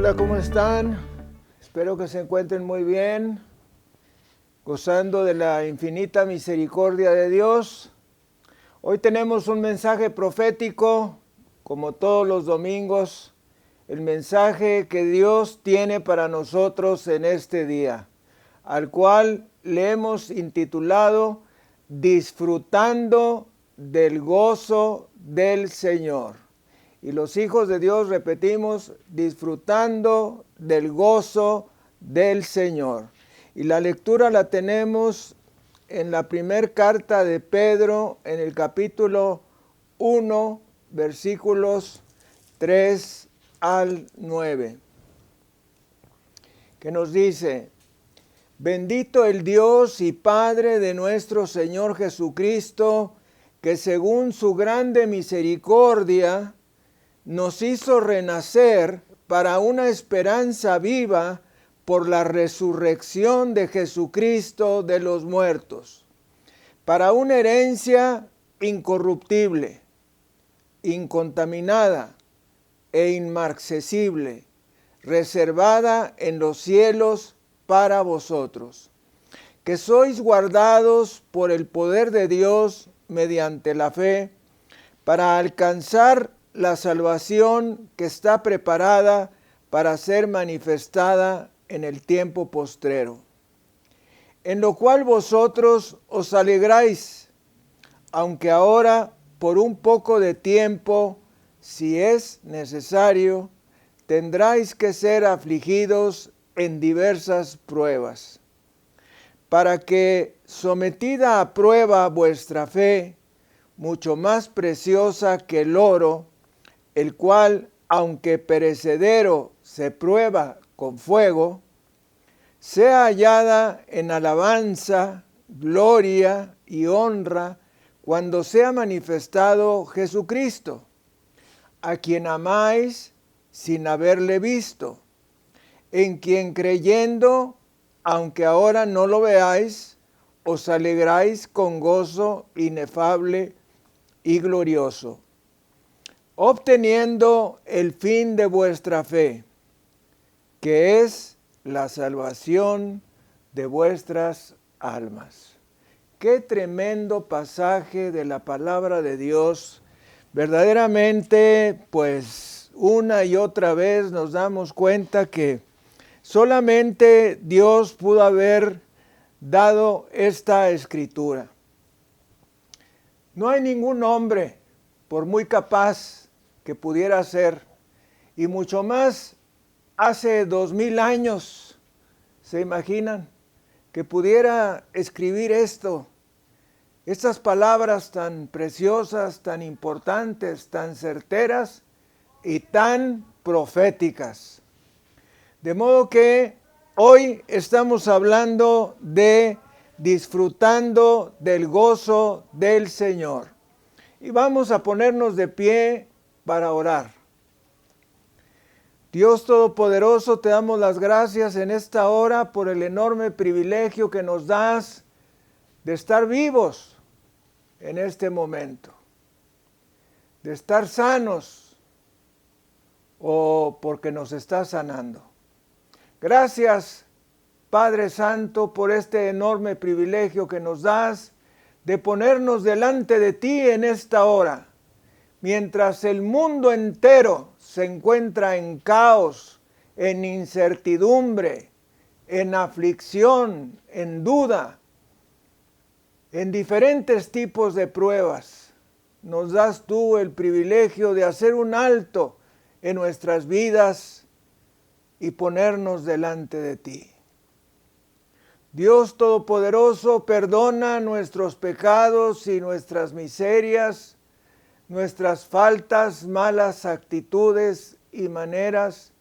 Hola, ¿cómo están? Espero que se encuentren muy bien, gozando de la infinita misericordia de Dios. Hoy tenemos un mensaje profético, como todos los domingos, el mensaje que Dios tiene para nosotros en este día, al cual le hemos intitulado Disfrutando del gozo del Señor. Y los hijos de Dios repetimos, disfrutando del gozo del Señor. Y la lectura la tenemos en la primera carta de Pedro, en el capítulo 1, versículos 3 al 9, que nos dice: Bendito el Dios y Padre de nuestro Señor Jesucristo, que según su grande misericordia nos hizo renacer para una esperanza viva por la resurrección de Jesucristo de los muertos, para una herencia incorruptible, incontaminada e inmarcesible, reservada en los cielos para vosotros, que sois guardados por el poder de Dios mediante la fe, para alcanzar la salvación que está preparada para ser manifestada en el tiempo postrero, en lo cual vosotros os alegráis, aunque ahora por un poco de tiempo, si es necesario, tendráis que ser afligidos en diversas pruebas, para que, sometida a prueba vuestra fe, mucho más preciosa que el oro, el cual, aunque perecedero, se prueba con fuego, sea hallada en alabanza, gloria y honra cuando sea manifestado Jesucristo, a quien amáis sin haberle visto, en quien creyendo, aunque ahora no lo veáis, os alegráis con gozo inefable y glorioso, obteniendo el fin de vuestra fe, que es la salvación de vuestras almas. Qué tremendo pasaje de la palabra de Dios. Verdaderamente, pues una y otra vez nos damos cuenta que solamente Dios pudo haber dado esta escritura. No hay ningún hombre, por muy capaz que pudiera ser, y mucho más hace 2000 años, ¿se imaginan? Que pudiera escribir esto, estas palabras tan preciosas, tan importantes, tan certeras y tan proféticas. De modo que hoy estamos hablando de disfrutando del gozo del Señor. Y vamos a ponernos de pie para orar. Dios Todopoderoso, te damos las gracias en esta hora por el enorme privilegio que nos das de estar vivos en este momento, de estar sanos o porque nos estás sanando. Gracias, Padre Santo, por este enorme privilegio que nos das de ponernos delante de ti en esta hora, mientras el mundo entero se encuentra en caos, en incertidumbre, en aflicción, en duda, en diferentes tipos de pruebas. Nos das tú el privilegio de hacer un alto en nuestras vidas y ponernos delante de ti. Dios Todopoderoso, perdona nuestros pecados y nuestras miserias, nuestras faltas, malas actitudes y maneras,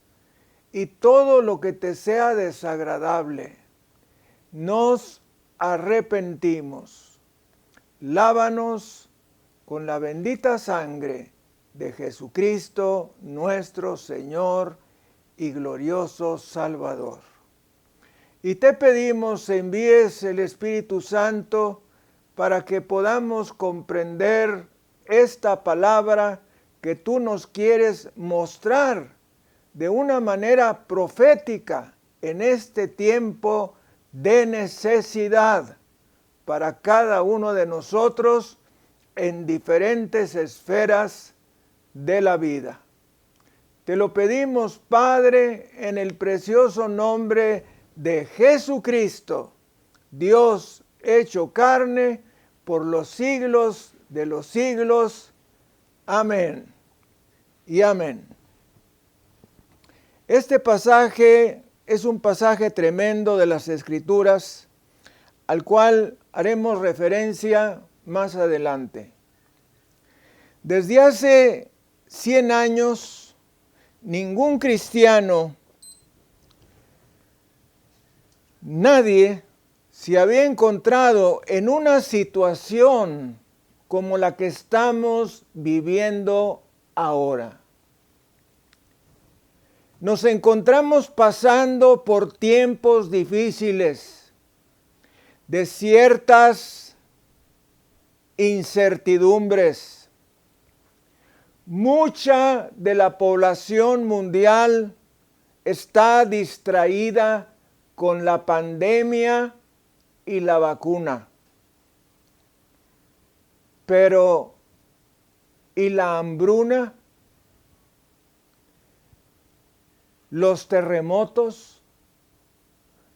y todo lo que te sea desagradable. Nos arrepentimos. Lávanos con la bendita sangre de Jesucristo, nuestro Señor y glorioso Salvador. Y te pedimos envíes el Espíritu Santo para que podamos comprender esta palabra que tú nos quieres mostrar de una manera profética en este tiempo de necesidad para cada uno de nosotros en diferentes esferas de la vida. Te lo pedimos, Padre, en el precioso nombre de Jesucristo, Dios hecho carne, por los siglos de los siglos. Amén y amén. Este pasaje es un pasaje tremendo de las Escrituras, al cual haremos referencia más adelante. Desde hace 100 años, ningún cristiano, nadie se había encontrado en una situación como la que estamos viviendo ahora. Nos encontramos pasando por tiempos difíciles, de ciertas incertidumbres. Mucha de la población mundial está distraída con la pandemia y la vacuna. Pero, ¿y la hambruna? Los terremotos,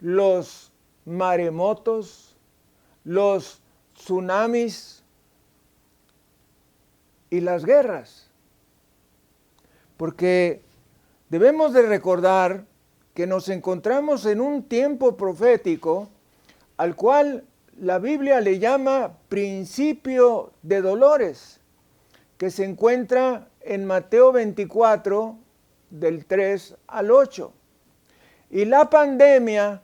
los maremotos, los tsunamis y las guerras. Porque debemos de recordar que nos encontramos en un tiempo profético al cual la Biblia le llama principio de dolores, que se encuentra en Mateo 24, del 3 al 8. Y la pandemia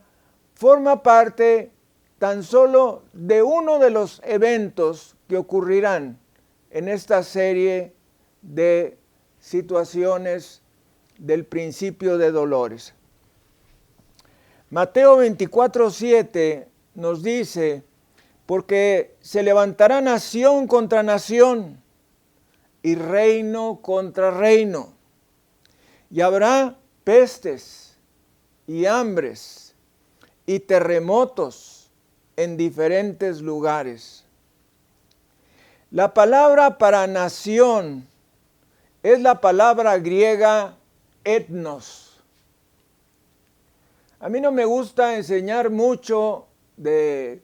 forma parte tan solo de uno de los eventos que ocurrirán en esta serie de situaciones del principio de dolores. Mateo 24:7 nos dice: porque se levantará nación contra nación y reino contra reino, y habrá pestes y hambres y terremotos en diferentes lugares. La palabra para nación es la palabra griega etnos. A mí no me gusta enseñar mucho de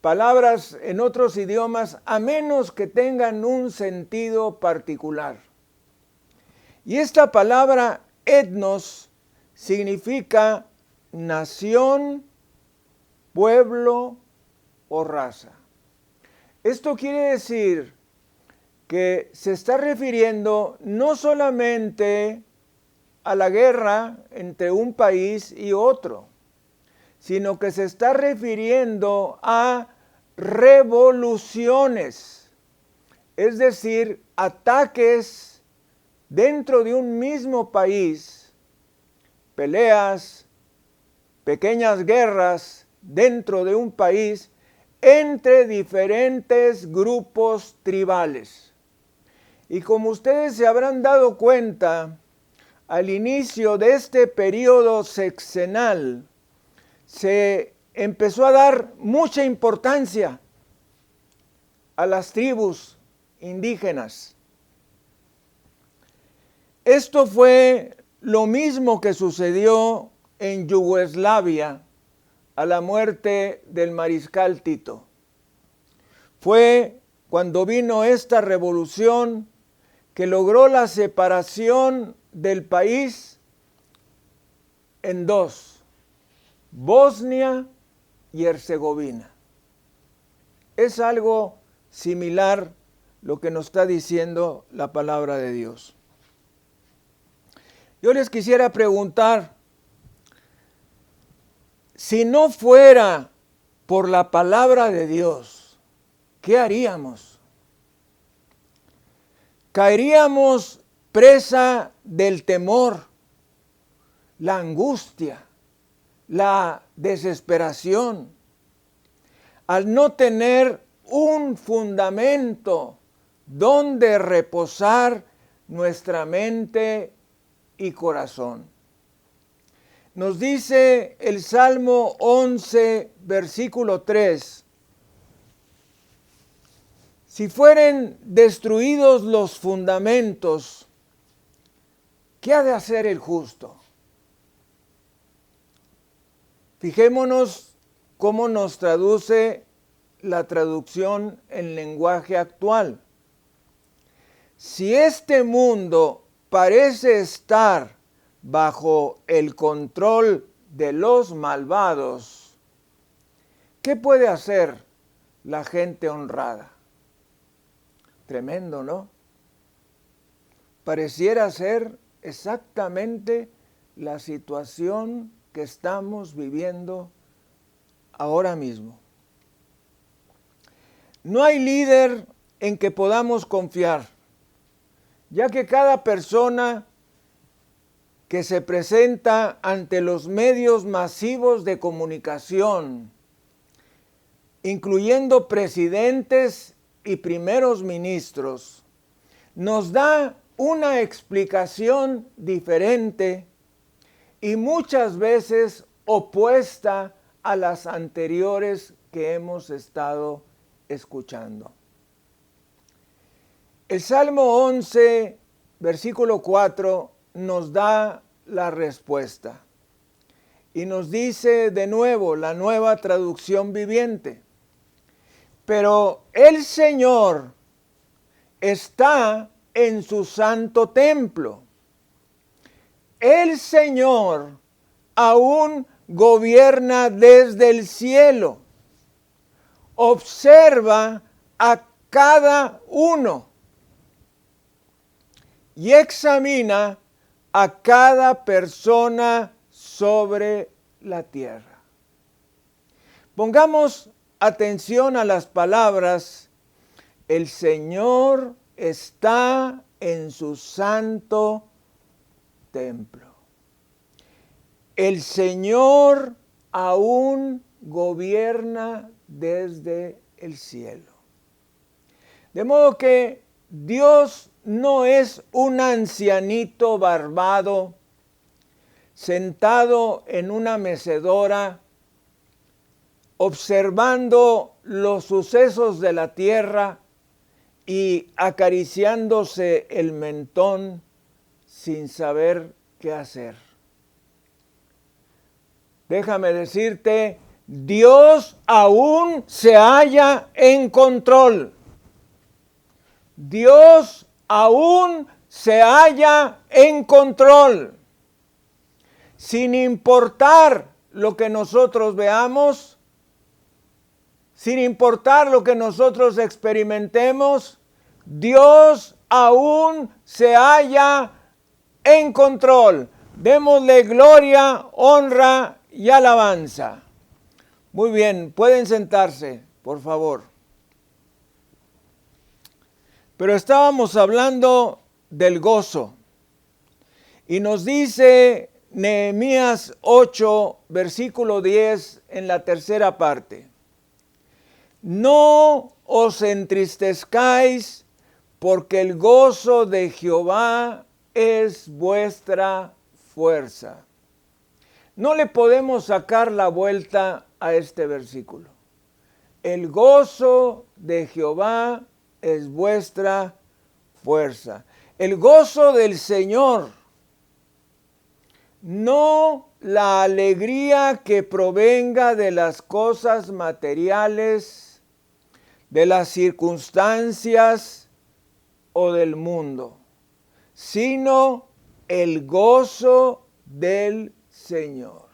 palabras en otros idiomas a menos que tengan un sentido particular. Y esta palabra etnos significa nación, pueblo o raza. Esto quiere decir que se está refiriendo no solamente a la guerra entre un país y otro, sino que se está refiriendo a revoluciones, es decir, ataques dentro de un mismo país, peleas, pequeñas guerras dentro de un país entre diferentes grupos tribales. Y como ustedes se habrán dado cuenta, al inicio de este periodo sexenal, se empezó a dar mucha importancia a las tribus indígenas. Esto fue lo mismo que sucedió en Yugoslavia a la muerte del mariscal Tito. Fue cuando vino esta revolución que logró la separación del país en dos: Bosnia y Herzegovina. Es algo similar lo que nos está diciendo la palabra de Dios. Yo les quisiera preguntar, si no fuera por la palabra de Dios, ¿qué haríamos? Caeríamos presa del temor, la angustia, la desesperación, al no tener un fundamento donde reposar nuestra mente y corazón. Nos dice el Salmo 11, versículo 3. Si fueren destruidos los fundamentos, ¿qué ha de hacer el justo? Fijémonos cómo nos traduce la traducción en lenguaje actual. Si este mundo parece estar bajo el control de los malvados, ¿qué puede hacer la gente honrada? Tremendo, ¿no? Pareciera ser exactamente la situación que estamos viviendo ahora mismo. No hay líder en que podamos confiar, ya que cada persona que se presenta ante los medios masivos de comunicación, incluyendo presidentes y primeros ministros, nos da una explicación diferente y muchas veces opuesta a las anteriores que hemos estado escuchando. El Salmo 11, versículo 4, nos da la respuesta. Y nos dice de nuevo la Nueva Traducción Viviente: pero el Señor está en su santo templo. El Señor aún gobierna desde el cielo. Observa a cada uno y examina a cada persona sobre la tierra. Pongamos atención a las palabras: el Señor está en su santo templo. El Señor aún gobierna desde el cielo. De modo que Dios no es un ancianito barbado sentado en una mecedora observando los sucesos de la tierra y acariciándose el mentón sin saber qué hacer. Déjame decirte, Dios aún se halla en control. Dios aún se halla en control. Sin importar lo que nosotros veamos, sin importar lo que nosotros experimentemos, Dios aún se halla en control. Démosle gloria, honra y alabanza. Muy bien, pueden sentarse, por favor. Pero estábamos hablando del gozo. Y nos dice Nehemías 8, versículo 10, en la tercera parte: no os entristezcáis, porque el gozo de Jehová es vuestra fuerza. No le podemos sacar la vuelta a este versículo. El gozo de Jehová es vuestra fuerza. El gozo del Señor, no la alegría que provenga de las cosas materiales, de las circunstancias o del mundo, sino el gozo del Señor.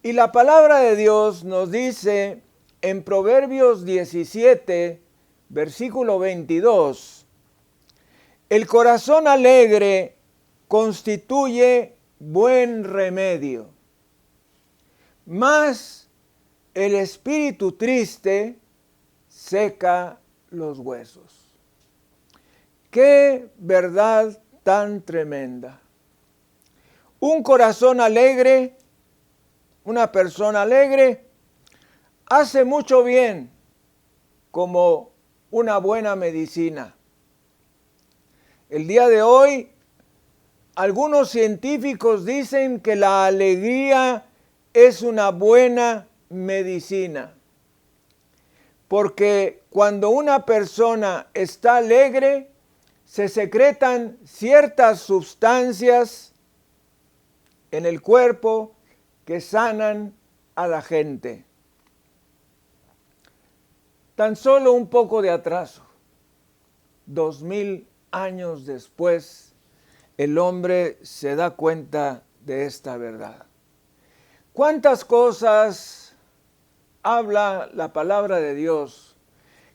Y la palabra de Dios nos dice en Proverbios 17, versículo 22, el corazón alegre constituye buen remedio, mas el espíritu triste seca los huesos. ¡Qué verdad tan tremenda! Un corazón alegre, una persona alegre, hace mucho bien como una buena medicina. El día de hoy algunos científicos dicen que la alegría es una buena medicina, porque cuando una persona está alegre, se secretan ciertas sustancias en el cuerpo que sanan a la gente. Tan solo un poco de atraso, 2000 años después, el hombre se da cuenta de esta verdad. ¿Cuántas cosas habla la palabra de Dios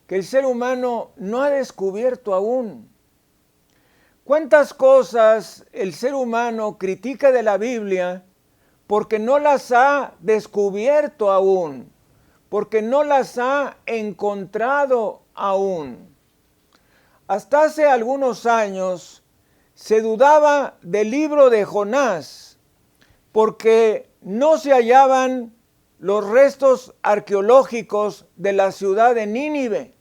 que el ser humano no ha descubierto aún? ¿Cuántas cosas el ser humano critica de la Biblia porque no las ha descubierto aún, porque no las ha encontrado aún? Hasta hace algunos años se dudaba del libro de Jonás porque no se hallaban los restos arqueológicos de la ciudad de Nínive.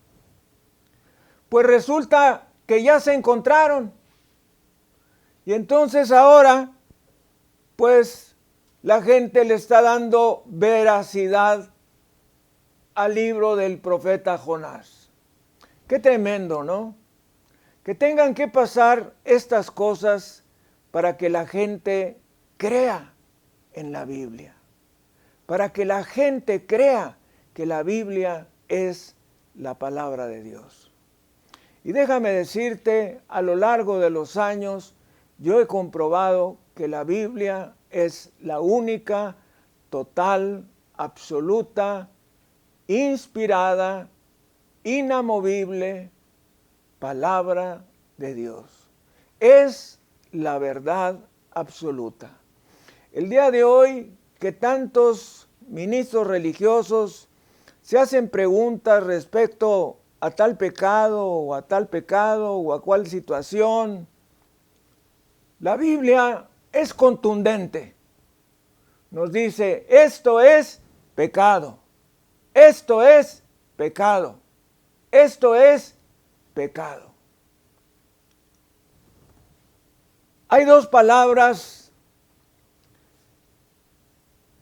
Pues resulta que ya se encontraron. Y entonces ahora, pues la gente le está dando veracidad al libro del profeta Jonás. Qué tremendo, ¿no? Que tengan que pasar estas cosas para que la gente crea en la Biblia. Para que la gente crea que la Biblia es la palabra de Dios. Y déjame decirte, a lo largo de los años, yo he comprobado que la Biblia es la única, total, absoluta, inspirada, inamovible palabra de Dios. Es la verdad absoluta. El día de hoy que tantos ministros religiosos se hacen preguntas respecto a tal pecado o a tal pecado o a cual situación, la Biblia es contundente. Nos dice, esto es pecado, esto es pecado, esto es pecado. Hay dos palabras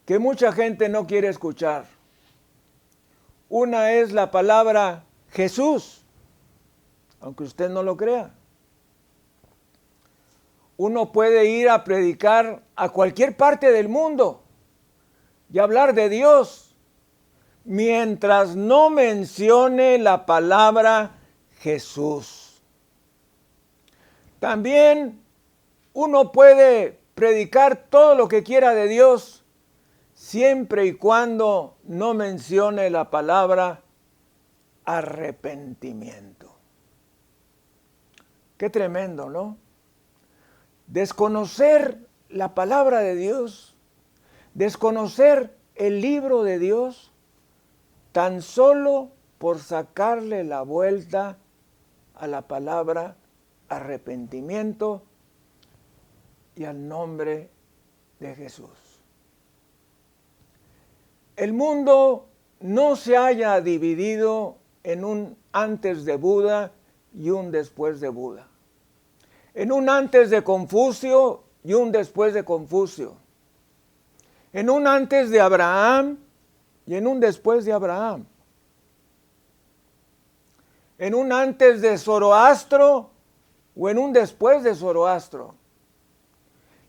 que mucha gente no quiere escuchar. Una es la palabra Jesús, aunque usted no lo crea. Uno puede ir a predicar a cualquier parte del mundo y hablar de Dios mientras no mencione la palabra Jesús. También uno puede predicar todo lo que quiera de Dios siempre y cuando no mencione la palabra arrepentimiento. Qué tremendo, ¿no? Desconocer la palabra de Dios, desconocer el libro de Dios, tan solo por sacarle la vuelta a la palabra arrepentimiento y al nombre de Jesús. El mundo no se haya dividido en un antes de Buda y un después de Buda, en un antes de Confucio y un después de Confucio, en un antes de Abraham y en un después de Abraham, en un antes de Zoroastro o en un después de Zoroastro.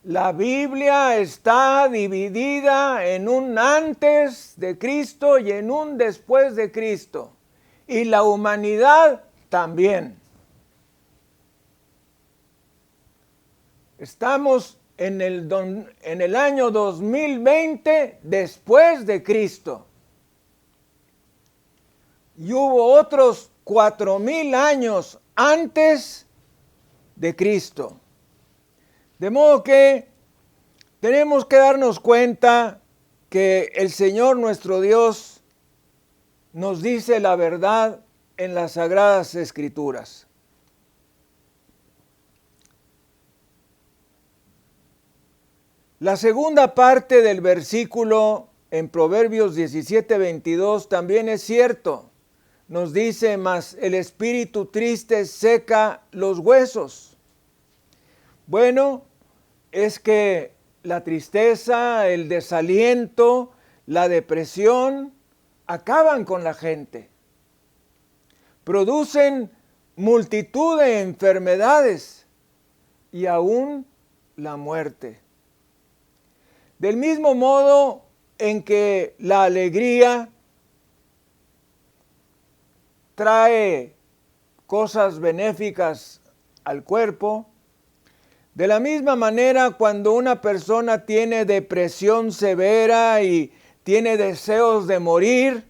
La Biblia está dividida en un antes de Cristo y en un después de Cristo. Y la humanidad también. Estamos en el año 2020 después de Cristo. Y hubo otros 4000 años antes de Cristo. De modo que tenemos que darnos cuenta que el Señor nuestro Dios nos dice la verdad en las Sagradas Escrituras. La segunda parte del versículo en Proverbios 17:22 también es cierto. Nos dice, mas el espíritu triste seca los huesos. Bueno, es que la tristeza, el desaliento, la depresión acaban con la gente. Producen multitud de enfermedades y aún la muerte. Del mismo modo en que la alegría trae cosas benéficas al cuerpo, de la misma manera cuando una persona tiene depresión severa y tiene deseos de morir,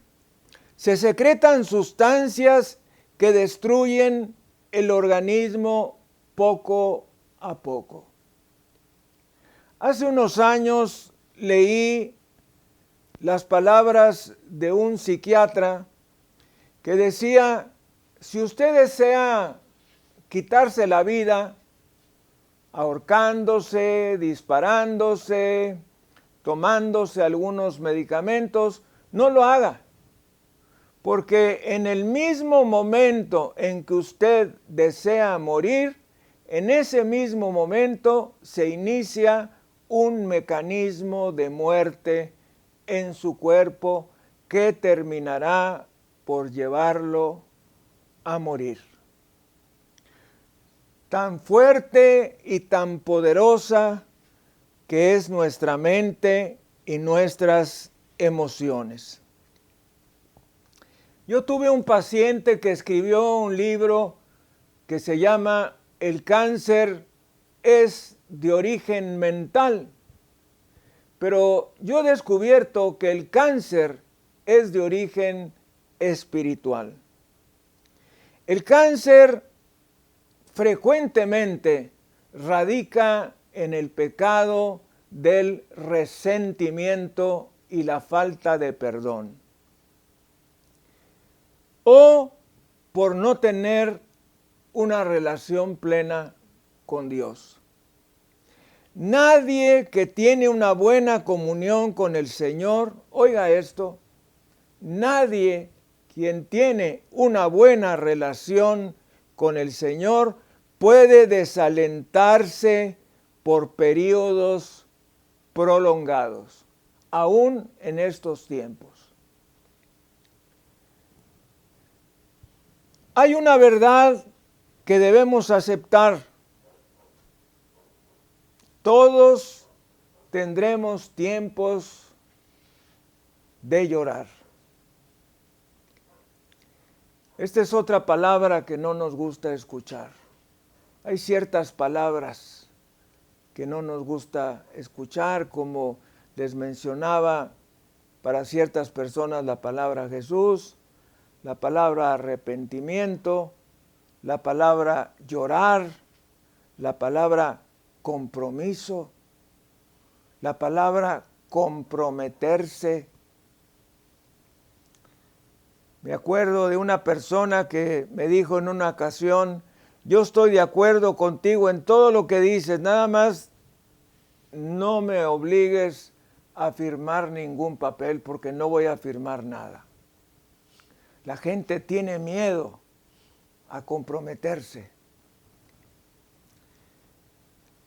se secretan sustancias que destruyen el organismo poco a poco. Hace unos años leí las palabras de un psiquiatra que decía, si usted desea quitarse la vida, ahorcándose, disparándose, tomándose algunos medicamentos, no lo haga. Porque en el mismo momento en que usted desea morir, en ese mismo momento se inicia un mecanismo de muerte en su cuerpo que terminará por llevarlo a morir. Tan fuerte y tan poderosa que es nuestra mente y nuestras emociones. Yo tuve un paciente que escribió un libro que se llama El cáncer es de origen mental, pero yo he descubierto que el cáncer es de origen espiritual. El cáncer frecuentemente radica en el pecado del resentimiento y la falta de perdón, o por no tener una relación plena con Dios. Nadie que tiene una buena comunión con el Señor, oiga esto, nadie quien tiene una buena relación con el Señor puede desalentarse por periodos prolongados, aún en estos tiempos. Hay una verdad que debemos aceptar. Todos tendremos tiempos de llorar. Esta es otra palabra que no nos gusta escuchar. Hay ciertas palabras que no nos gusta escuchar, como les mencionaba, para ciertas personas la palabra Jesús, la palabra arrepentimiento, la palabra llorar, la palabra compromiso, la palabra comprometerse. Me acuerdo de una persona que me dijo en una ocasión, yo estoy de acuerdo contigo en todo lo que dices, nada más no me obligues a firmar ningún papel porque no voy a firmar nada. La gente tiene miedo a comprometerse.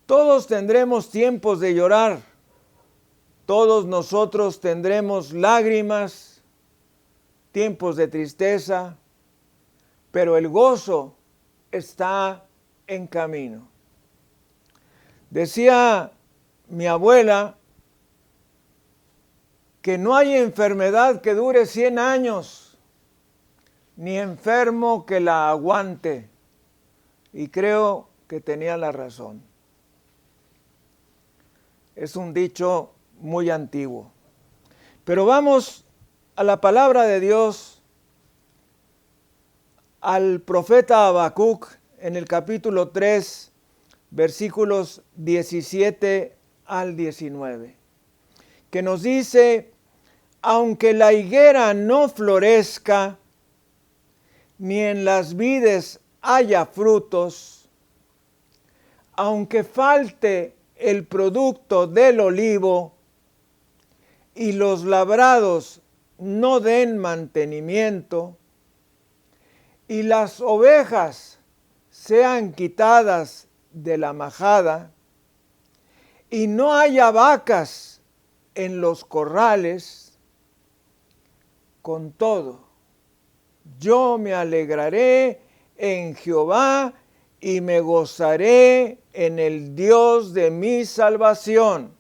Todos tendremos tiempos de llorar, todos nosotros tendremos lágrimas, tiempos de tristeza, pero el gozo está en camino. Decía mi abuela que no hay enfermedad que dure 100 años, ni enfermo que la aguante. Y creo que tenía la razón. Es un dicho muy antiguo. Pero vamos a la palabra de Dios, al profeta Habacuc en el capítulo 3, versículos 17 al 19, que nos dice, aunque la higuera no florezca, ni en las vides haya frutos, aunque falte el producto del olivo y los labrados no den mantenimiento y las ovejas sean quitadas de la majada y no haya vacas en los corrales, con todo, yo me alegraré en Jehová y me gozaré en el Dios de mi salvación.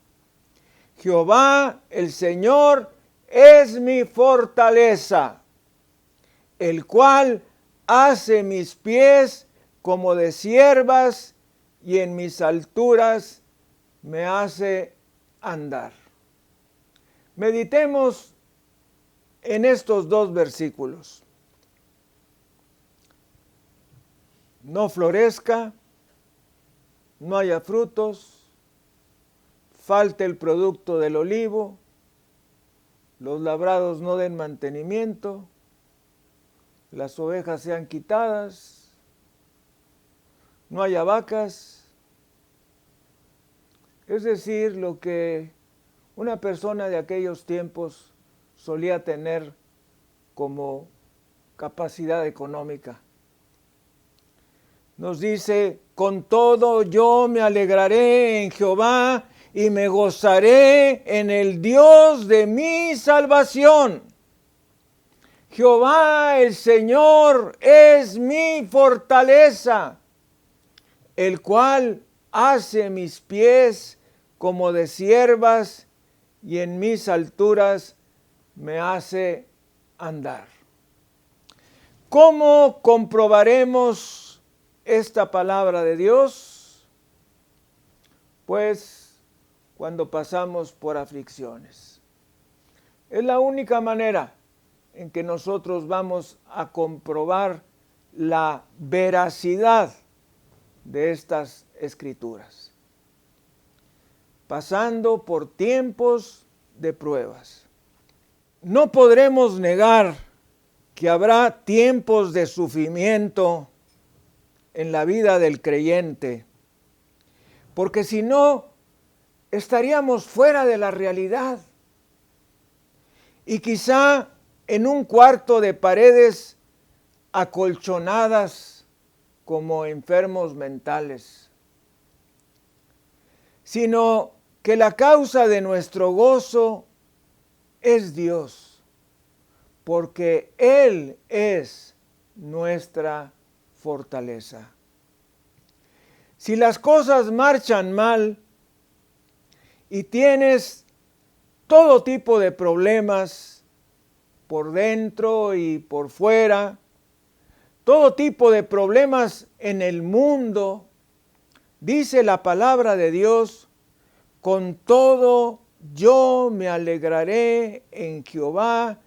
Jehová, el Señor, es mi fortaleza, el cual hace mis pies como de ciervas y en mis alturas me hace andar. Meditemos en estos dos versículos. No florezca, no haya frutos, falte el producto del olivo, los labrados no den mantenimiento, las ovejas sean quitadas, no haya vacas. Es decir, lo que una persona de aquellos tiempos solía tener como capacidad económica. Nos dice, con todo yo me alegraré en Jehová y me gozaré en el Dios de mi salvación. Jehová el Señor es mi fortaleza, el cual hace mis pies como de ciervas y en mis alturas me hace andar. ¿Cómo comprobaremos esta palabra de Dios? Pues cuando pasamos por aflicciones. Es la única manera en que nosotros vamos a comprobar la veracidad de estas escrituras. Pasando por tiempos de pruebas. No podremos negar que habrá tiempos de sufrimiento en la vida del creyente, porque si no, estaríamos fuera de la realidad. Y quizá en un cuarto de paredes acolchonadas como enfermos mentales, sino que la causa de nuestro gozo es Dios, porque Él es nuestra fortaleza. Si las cosas marchan mal y tienes todo tipo de problemas por dentro y por fuera, todo tipo de problemas en el mundo, dice la palabra de Dios, con todo yo me alegraré en Jehová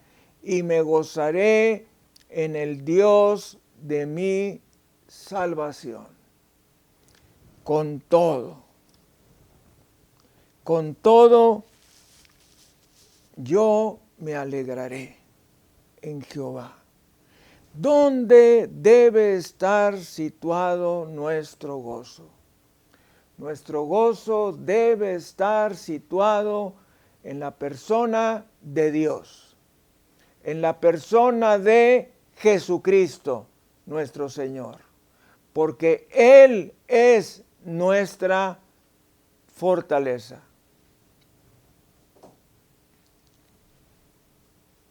y me gozaré en el Dios de mi salvación. Con todo yo me alegraré en Jehová. ¿Dónde debe estar situado nuestro gozo? Nuestro gozo debe estar situado en la persona de Dios, en la persona de Jesucristo, nuestro Señor, porque Él es nuestra fortaleza.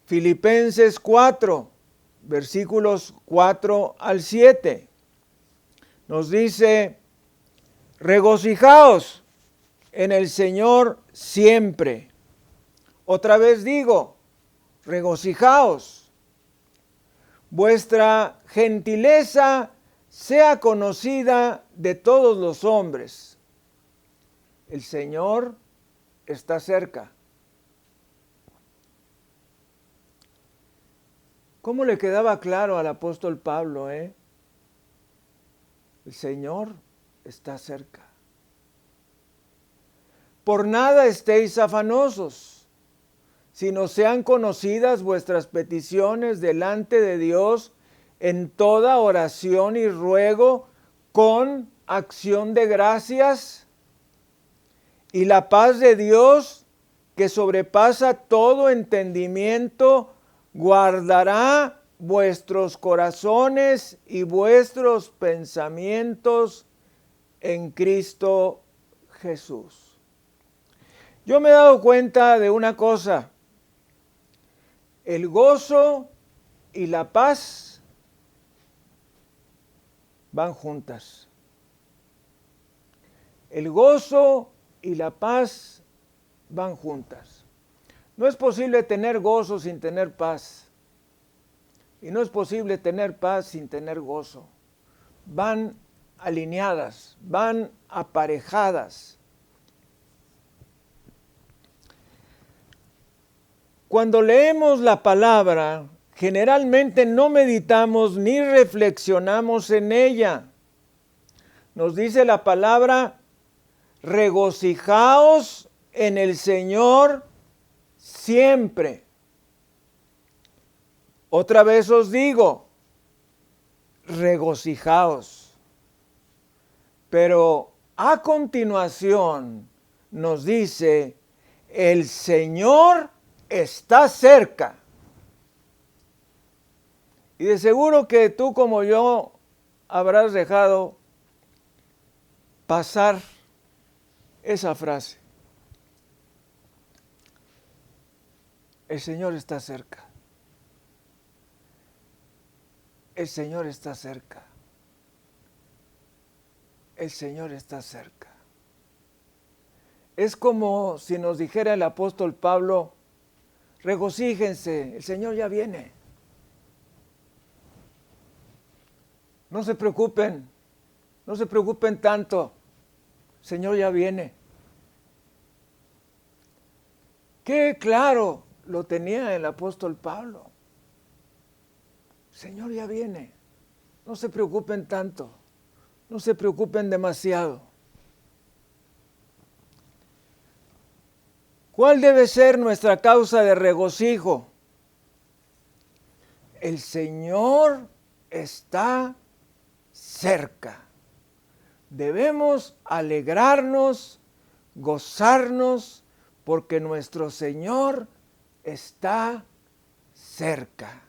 Filipenses 4, versículos 4 al 7, nos dice, regocijaos en el Señor siempre. Otra vez digo, regocijaos. Vuestra gentileza sea conocida de todos los hombres. El Señor está cerca. ¿Cómo le quedaba claro al apóstol Pablo, El Señor está cerca. Por nada estéis afanosos, sino sean conocidas vuestras peticiones delante de Dios en toda oración y ruego con acción de gracias, y la paz de Dios, que sobrepasa todo entendimiento, guardará vuestros corazones y vuestros pensamientos en Cristo Jesús. Yo me he dado cuenta de una cosa: el gozo y la paz van juntas. El gozo y la paz van juntas. No es posible tener gozo sin tener paz. Y no es posible tener paz sin tener gozo. Van alineadas, van aparejadas. Cuando leemos la palabra, generalmente no meditamos ni reflexionamos en ella. Nos dice la palabra: regocijaos en el Señor siempre. Otra vez os digo, regocijaos. Pero a continuación nos dice: el Señor está cerca. Y de seguro que tú, como yo, habrás dejado pasar esa frase. El Señor está cerca. El Señor está cerca. El Señor está cerca. Es como si nos dijera el apóstol Pablo: regocíjense, el Señor ya viene. No se preocupen tanto, el Señor ya viene. Qué claro lo tenía el apóstol Pablo. El Señor ya viene, no se preocupen tanto, no se preocupen demasiado. ¿Cuál debe ser nuestra causa de regocijo? El Señor está cerca. Debemos alegrarnos, gozarnos, porque nuestro Señor está cerca.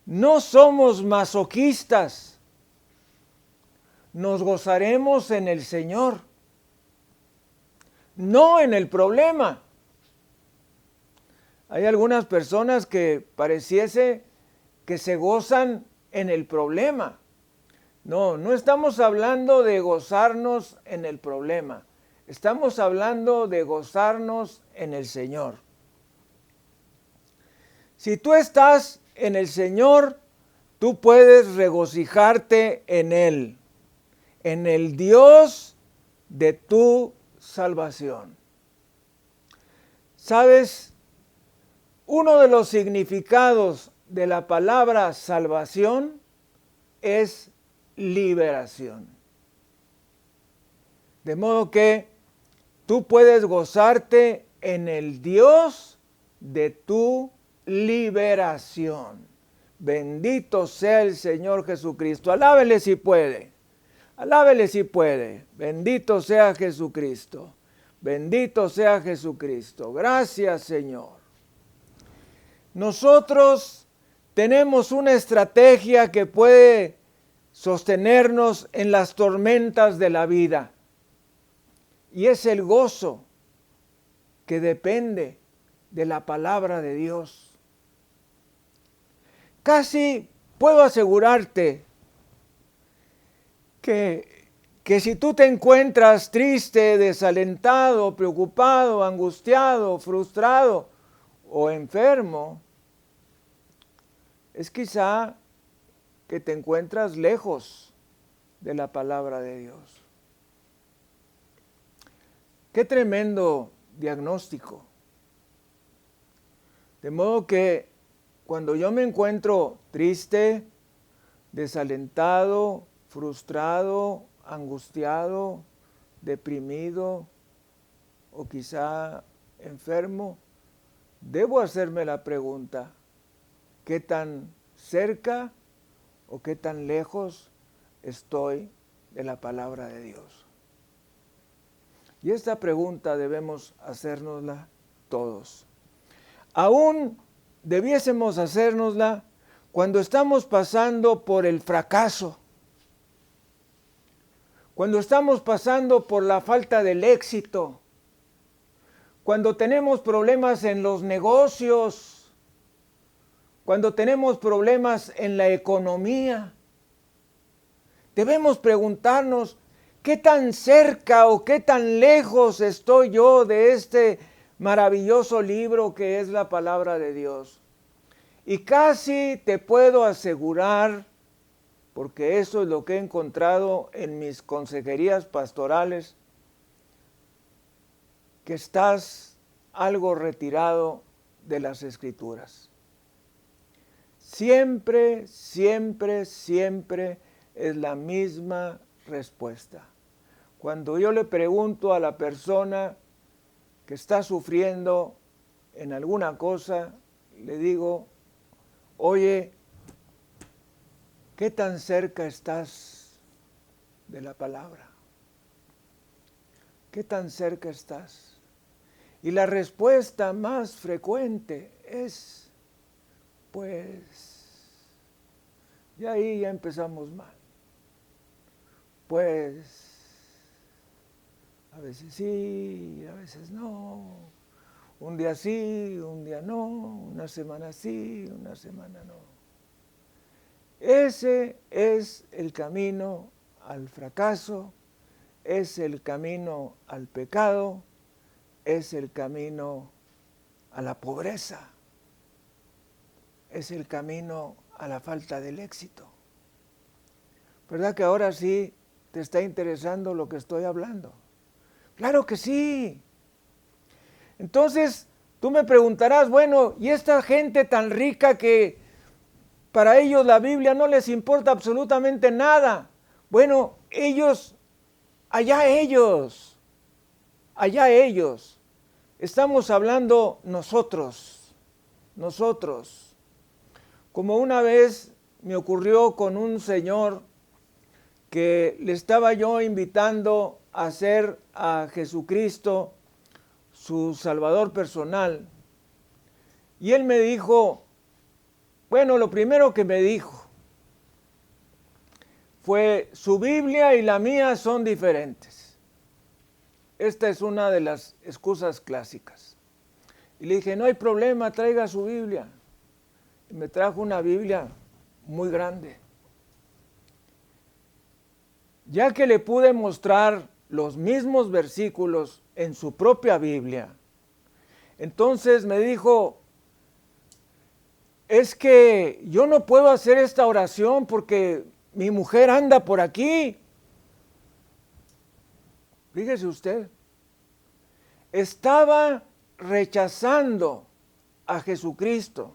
No somos masoquistas. Nos gozaremos en el Señor, no en el problema. Hay algunas personas que pareciese que se gozan en el problema. No, no estamos hablando de gozarnos en el problema. Estamos hablando de gozarnos en el Señor. Si tú estás en el Señor, tú puedes regocijarte en Él, en el Dios de tu salvación. ¿Sabes? Uno de los significados de la palabra salvación es liberación. De modo que tú puedes gozarte en el Dios de tu liberación. Bendito sea el Señor Jesucristo. Alábele si puede. Alábele si puede. Bendito sea Jesucristo. Bendito sea Jesucristo. Gracias, Señor. Nosotros tenemos una estrategia que puede sostenernos en las tormentas de la vida. Y es el gozo que depende de la palabra de Dios. Casi puedo asegurarte que si tú te encuentras triste, desalentado, preocupado, angustiado, frustrado o enfermo, es quizá que te encuentras lejos de la palabra de Dios. Qué tremendo diagnóstico. De modo que cuando yo me encuentro triste, desalentado, frustrado, angustiado, deprimido o quizá enfermo, debo hacerme la pregunta: ¿qué tan cerca o qué tan lejos estoy de la palabra de Dios? Y esta pregunta debemos hacérnosla todos. Aún debiésemos hacérnosla cuando estamos pasando por el fracaso, cuando estamos pasando por la falta del éxito, cuando tenemos problemas en los negocios, cuando tenemos problemas en la economía, debemos preguntarnos, ¿qué tan cerca o qué tan lejos estoy yo de este maravilloso libro que es la palabra de Dios? Y casi te puedo asegurar, porque eso es lo que he encontrado en mis consejerías pastorales, que estás algo retirado de las Escrituras. Siempre, siempre, siempre es la misma respuesta. Cuando yo le pregunto a la persona que está sufriendo en alguna cosa, le digo, oye, ¿qué tan cerca estás de la palabra? ¿Qué tan cerca estás? Y la respuesta más frecuente es, pues, y ahí ya empezamos mal. Pues, a veces sí, a veces no. Un día sí, un día no. Una semana sí, una semana no. Ese es el camino al fracaso, es el camino al pecado, es el camino a la pobreza, es el camino a la falta del éxito. ¿Verdad que ahora sí te está interesando lo que estoy hablando? ¡Claro que sí! Entonces, tú me preguntarás, bueno, ¿y esta gente tan rica que para ellos la Biblia no les importa absolutamente nada? Bueno, allá ellos. Estamos hablando nosotros. Como una vez me ocurrió con un señor que le estaba yo invitando a hacer a Jesucristo su Salvador personal. Y él me dijo, bueno, lo primero que me dijo fue, su Biblia y la mía son diferentes. Esta es una de las excusas clásicas. Y le dije, no hay problema, traiga su Biblia. Y me trajo una Biblia muy grande. Ya que le pude mostrar los mismos versículos en su propia Biblia, entonces me dijo, es que yo no puedo hacer esta oración porque mi mujer anda por aquí. Fíjese usted, estaba rechazando a Jesucristo,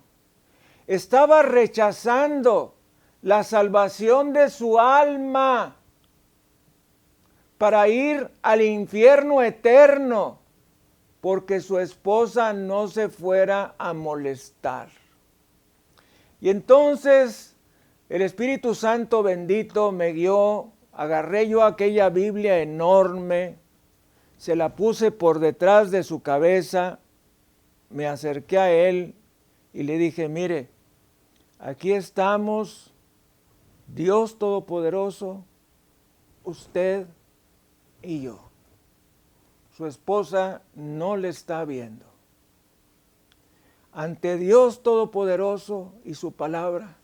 estaba rechazando la salvación de su alma para ir al infierno eterno, porque su esposa no se fuera a molestar. Y entonces el Espíritu Santo bendito me guió, agarré yo aquella Biblia enorme, se la puse por detrás de su cabeza, me acerqué a él y le dije, mire, aquí estamos, Dios Todopoderoso, usted y yo. Su esposa no le está viendo. Ante Dios Todopoderoso y su palabra,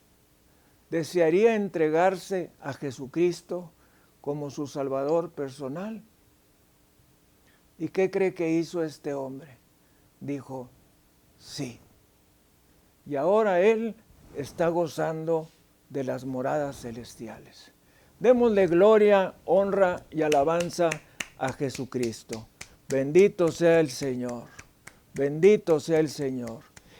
¿desearía entregarse a Jesucristo como su Salvador personal? ¿Y qué cree que hizo este hombre? Dijo, sí. Y ahora él está gozando de las moradas celestiales. Démosle gloria, honra y alabanza a Jesucristo. Bendito sea el Señor. Bendito sea el Señor.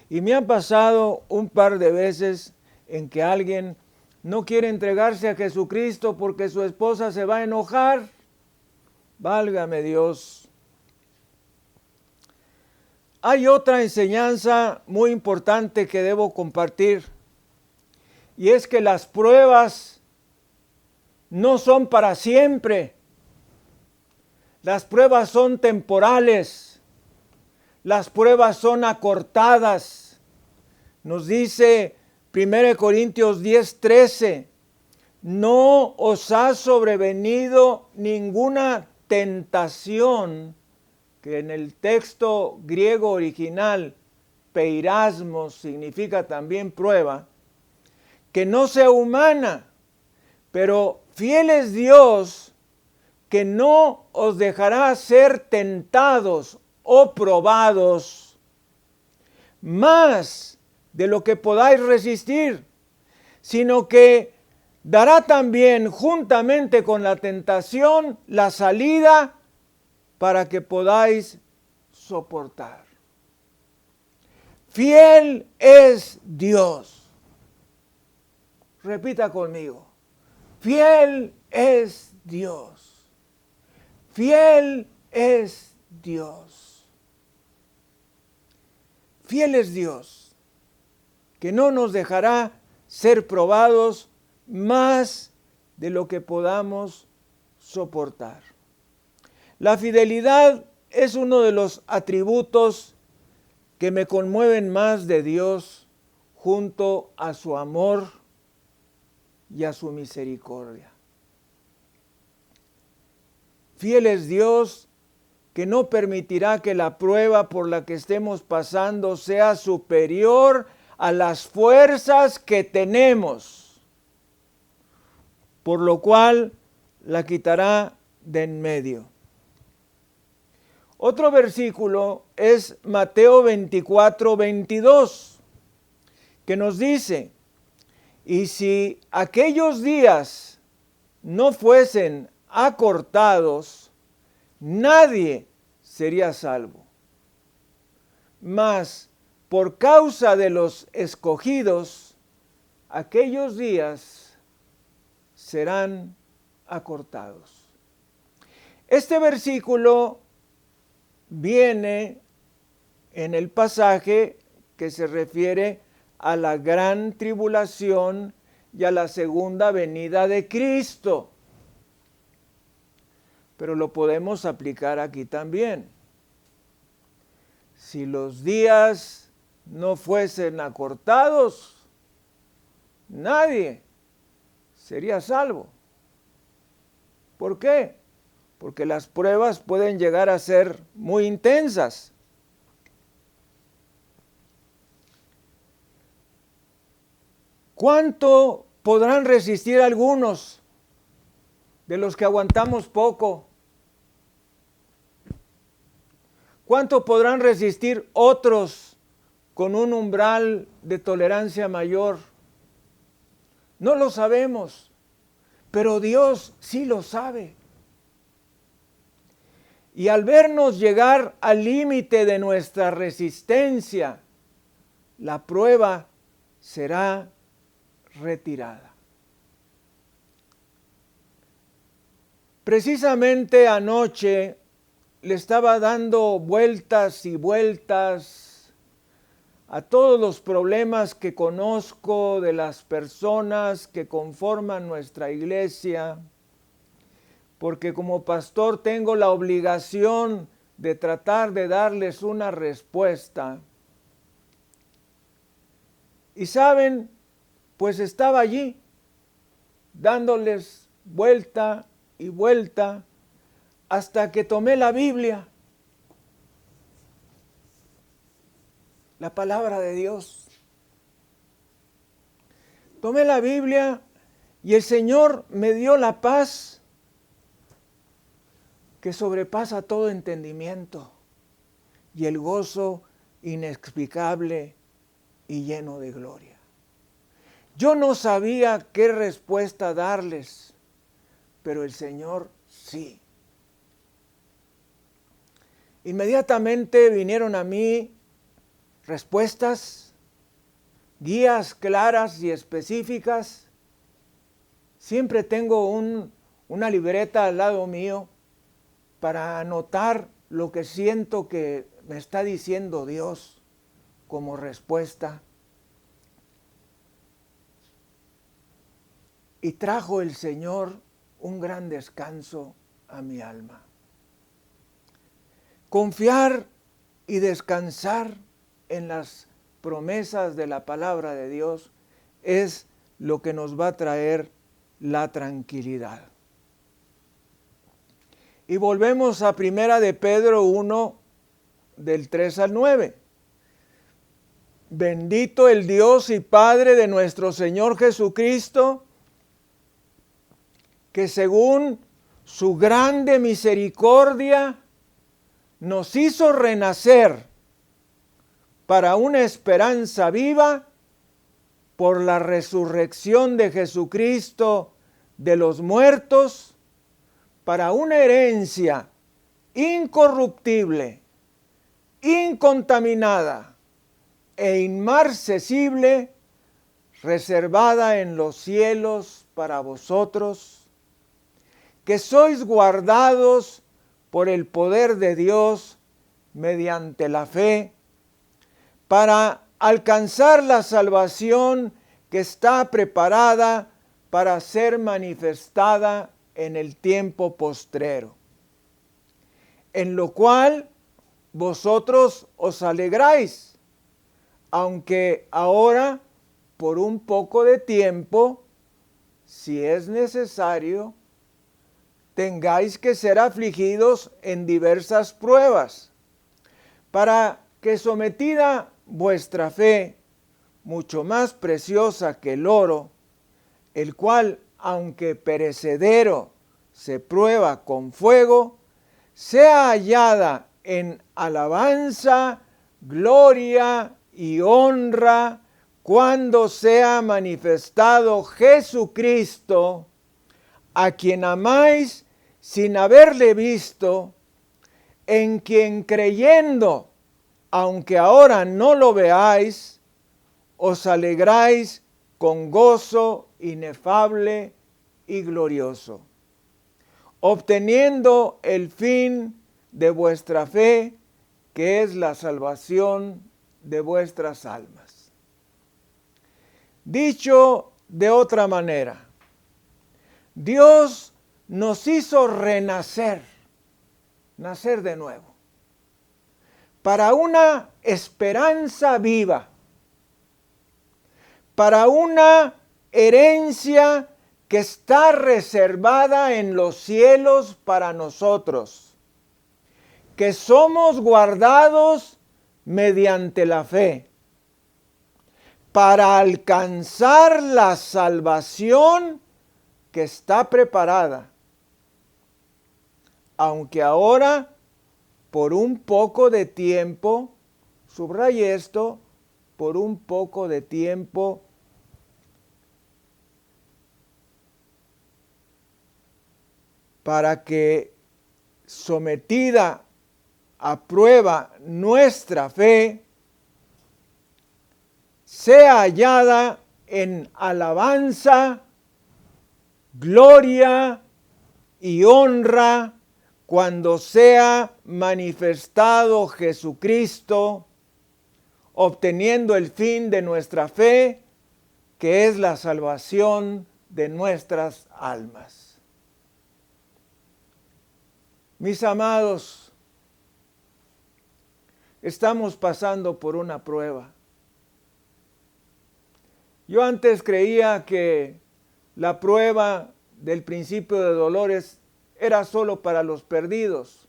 Y me ha pasado un par de veces en que alguien no quiere entregarse a Jesucristo porque su esposa se va a enojar. Válgame Dios. Hay otra enseñanza muy importante que debo compartir, y es que las pruebas no son para siempre. Las pruebas son temporales. Las pruebas son acortadas. Nos dice 1 Corintios 10:13, no os ha sobrevenido ninguna tentación, que en el texto griego original, peirasmos significa también prueba, que no sea humana, pero fiel es Dios, que no os dejará ser tentados o probados más de lo que podáis resistir, sino que dará también juntamente con la tentación la salida para que podáis soportar. Fiel es Dios. Repita conmigo. Fiel es Dios. Fiel es Dios. Fiel es Dios, que no nos dejará ser probados más de lo que podamos soportar. La fidelidad es uno de los atributos que me conmueven más de Dios, junto a su amor y a su misericordia. Fiel es Dios, que no permitirá que la prueba por la que estemos pasando sea superior a las fuerzas que tenemos, por lo cual la quitará de en medio. Otro versículo es Mateo 24, 22, que nos dice: y si aquellos días no fuesen acortados, nadie sería salvo. Mas por causa de los escogidos, aquellos días serán acortados. Este versículo viene en el pasaje que se refiere a la gran tribulación y a la segunda venida de Cristo. Pero lo podemos aplicar aquí también. Si los días no fuesen acortados, nadie sería salvo. ¿Por qué? Porque las pruebas pueden llegar a ser muy intensas. ¿Cuánto podrán resistir algunos de los que aguantamos poco? ¿Cuánto podrán resistir otros con un umbral de tolerancia mayor? No lo sabemos, pero Dios sí lo sabe. Y al vernos llegar al límite de nuestra resistencia, la prueba será retirada. Precisamente anoche le estaba dando vueltas y vueltas a todos los problemas que conozco de las personas que conforman nuestra iglesia, porque como pastor tengo la obligación de tratar de darles una respuesta. Y saben, pues estaba allí, dándoles vuelta y vuelta, hasta que tomé la Biblia, la palabra de Dios. Tomé la Biblia y el Señor me dio la paz que sobrepasa todo entendimiento y el gozo inexplicable y lleno de gloria. Yo no sabía qué respuesta darles, pero el Señor sí. Inmediatamente vinieron a mí respuestas, guías claras y específicas. Siempre tengo una libreta al lado mío para anotar lo que siento que me está diciendo Dios como respuesta. Y trajo el Señor un gran descanso a mi alma. Confiar y descansar en las promesas de la palabra de Dios es lo que nos va a traer la tranquilidad. Y volvemos a 1 de Pedro 1, del 3 al 9. Bendito el Dios y Padre de nuestro Señor Jesucristo, que según su grande misericordia nos hizo renacer para una esperanza viva por la resurrección de Jesucristo de los muertos, para una herencia incorruptible, incontaminada e inmarcesible, reservada en los cielos para vosotros, que sois guardados por el poder de Dios mediante la fe, para alcanzar la salvación que está preparada para ser manifestada en el tiempo postrero, en lo cual vosotros os alegráis, aunque ahora por un poco de tiempo, si es necesario, tengáis que ser afligidos en diversas pruebas, para que sometida vuestra fe, mucho más preciosa que el oro, el cual, aunque perecedero, se prueba con fuego, sea hallada en alabanza, gloria y honra cuando sea manifestado Jesucristo, a quien amáis sin haberle visto, en quien creyendo, aunque ahora no lo veáis, os alegráis con gozo inefable y glorioso, obteniendo el fin de vuestra fe, que es la salvación de vuestras almas. Dicho de otra manera, Dios nos hizo renacer, nacer de nuevo, para una esperanza viva, para una herencia que está reservada en los cielos para nosotros, que somos guardados mediante la fe, para alcanzar la salvación que está preparada, aunque ahora por un poco de tiempo, subraye esto, por un poco de tiempo, para que sometida a prueba nuestra fe, sea hallada en alabanza, gloria y honra cuando sea manifestado Jesucristo, obteniendo el fin de nuestra fe, que es la salvación de nuestras almas. Mis amados, estamos pasando por una prueba. Yo antes creía que la prueba del principio de dolores era solo para los perdidos,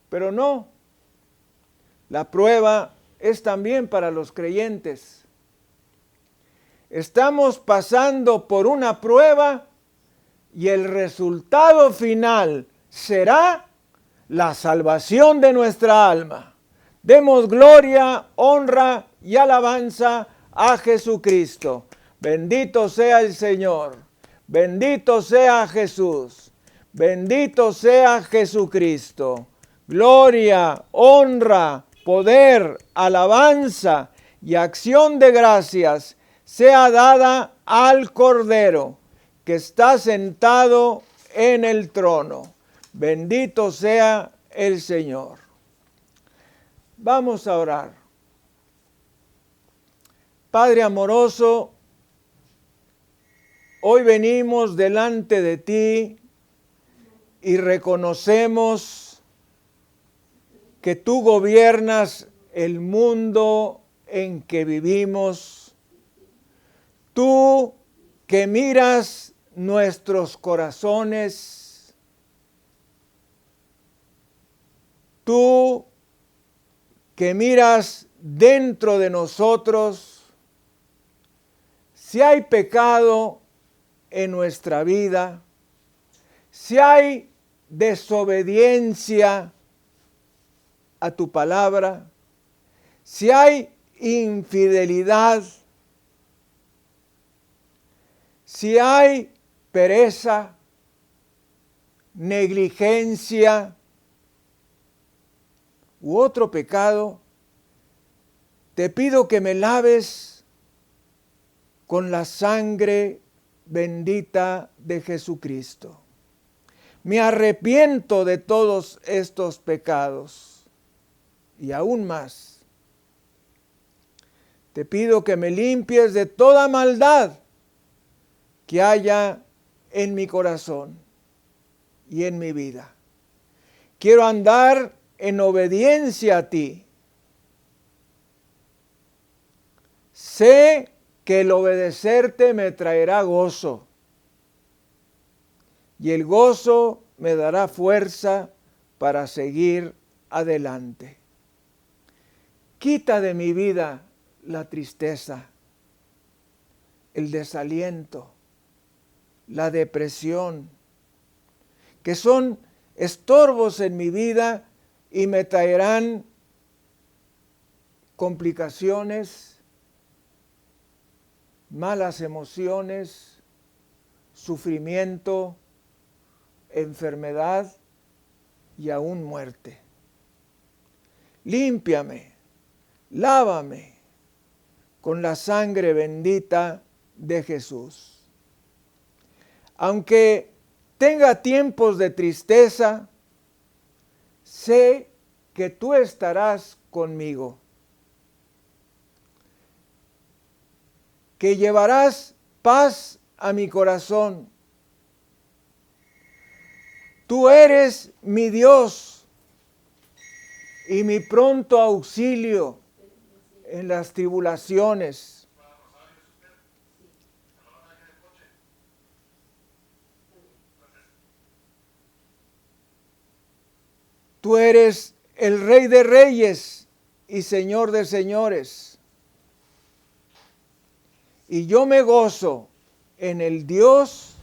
pero no. La prueba es también para los creyentes. Estamos pasando por una prueba y el resultado final será la salvación de nuestra alma. Demos gloria, honra y alabanza a Jesucristo. Bendito sea el Señor. Bendito sea Jesús. Bendito sea Jesucristo. Gloria, honra, poder, alabanza y acción de gracias sea dada al Cordero que está sentado en el trono. Bendito sea el Señor. Vamos a orar. Padre amoroso, hoy venimos delante de ti y reconocemos que tú gobiernas el mundo en que vivimos. Tú que miras nuestros corazones. Tú que miras dentro de nosotros, si hay pecado en nuestra vida, si hay desobediencia a tu palabra, si hay infidelidad, si hay pereza, negligencia u otro pecado, te pido que me laves con la sangre bendita de Jesucristo. Me arrepiento de todos estos pecados y aún más. Te pido que me limpies de toda maldad que haya en mi corazón y en mi vida. Quiero andar en obediencia a ti. Sé que el obedecerte me traerá gozo y el gozo me dará fuerza para seguir adelante. Quita de mi vida la tristeza, el desaliento, la depresión, que son estorbos en mi vida y me traerán complicaciones, malas emociones, sufrimiento, enfermedad y aún muerte. Límpiame, lávame con la sangre bendita de Jesús. Aunque tenga tiempos de tristeza, sé que tú estarás conmigo, que llevarás paz a mi corazón. Tú eres mi Dios y mi pronto auxilio en las tribulaciones. Tú eres el Rey de Reyes y Señor de Señores. Y yo me gozo en el Dios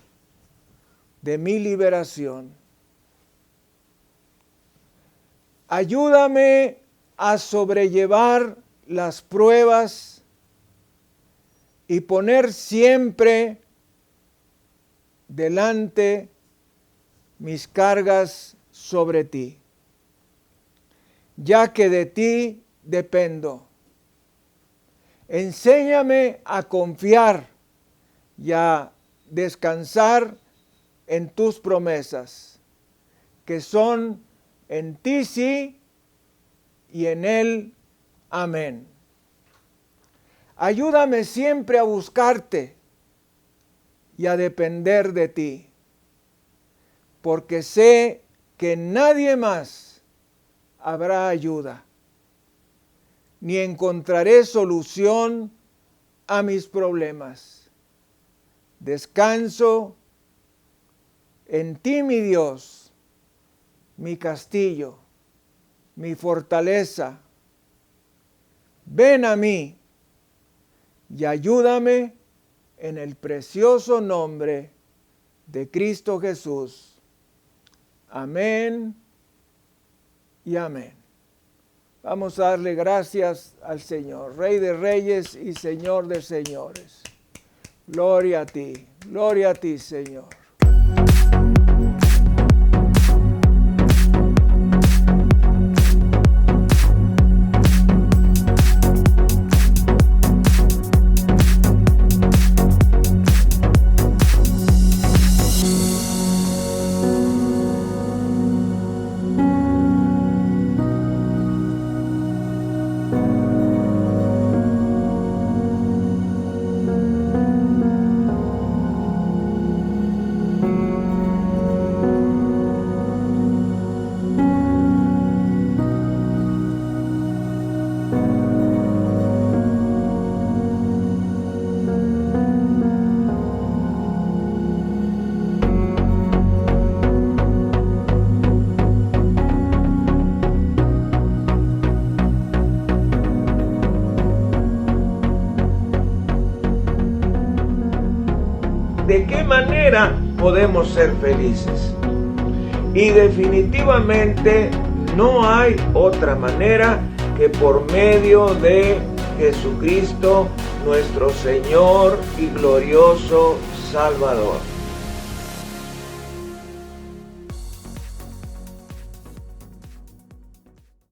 de mi liberación. Ayúdame a sobrellevar las pruebas y poner siempre delante mis cargas sobre ti, ya que de ti dependo. Enséñame a confiar y a descansar en tus promesas, que son en ti sí y en él amén. Ayúdame siempre a buscarte y a depender de ti, porque sé que nadie más habrá ayuda, ni encontraré solución a mis problemas. Descanso en ti, mi Dios, mi castillo, mi fortaleza. Ven a mí y ayúdame en el precioso nombre de Cristo Jesús. Amén y amén. Vamos a darle gracias al Señor, Rey de Reyes y Señor de Señores. Gloria a ti, Señor. ¿de qué manera podemos ser felices? Y definitivamente no hay otra manera que por medio de Jesucristo, nuestro Señor y glorioso Salvador.